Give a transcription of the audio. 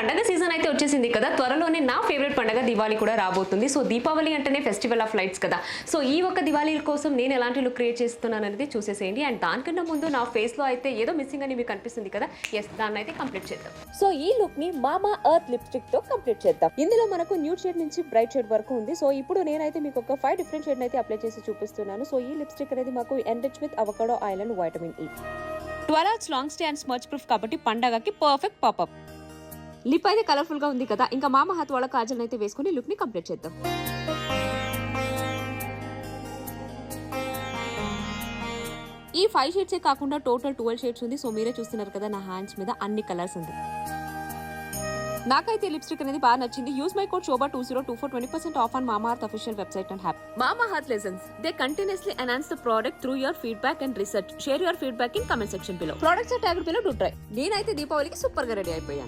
పండగ సీజన్ అయితే వచ్చేసింది కదా, త్వరలోనే నా ఫేవరెట్ పండగ దివాళీ కూడా రాబోతుంది. సో దీపావళి అంటేనే ఫెస్టివల్ ఆఫ్ లైట్స్ కదా. సో ఈ ఒక్క దివాళీ కోసం నేను ఎలాంటి లుక్ క్రియేట్ చేస్తున్నాను అనేది చూసేసేయండి. అండ్ దానికన్నా ముందు నా ఫేస్ లో అయితే ఏదో మిస్సింగ్ అని మీకు కనిపిస్తుంది కదా, ఎస్, దాన్ని అయితే కంప్లీట్ చేద్దాం. సో ఈ లుక్ ని మామా ఎర్త్ లిప్స్టిక్ తో కంప్లీట్ చేద్దాం. ఇందులో మనకు న్యూడ్ షేడ్ నుంచి బ్రైట్ షేడ్ వరకు ఉంది. సో ఇప్పుడు నేనైతే మీకు ఒక 5 డిఫరెంట్ షేడ్ అయితే అప్లై చేసి చూపిస్తున్నాను. సో ఈ లిప్స్టిక్ అనేది మాకు enrich with avocado oil and vitamin E. 12 hours long stay and smudge proof కాబట్టి పండగకి పర్ఫెక్ట్ పాపప్. లిప్ అయితే కలర్ఫుల్ గా ఉంది కదా, ఇంకా మామా హత్ వాళ్ళ కాజల్ అయితే వేసుకుని లుక్ ని కంప్లీట్ చేద్దాం. ఈ 5 షేడ్సే కాకుండా టోటల్ 12 షేడ్స్ ఉంది. సో మీరే చూస్తున్నారు కదా, నా హ్యాండ్స్ మీద అన్ని కలర్స్ ఉంది. నాకైతే లిప్స్టిక్ అనేది బాగా నచ్చింది. యూజ్ మై కోడ్ శోభా2024 for 20% off on Mamaearth official website and app. Mamaearth listens, they continuously enhance the product through your feedback and research. Share your feedback in comment section below. Products are tagged below to try. నేనైతే దీపావళికి super గా ready అయిపోయాను.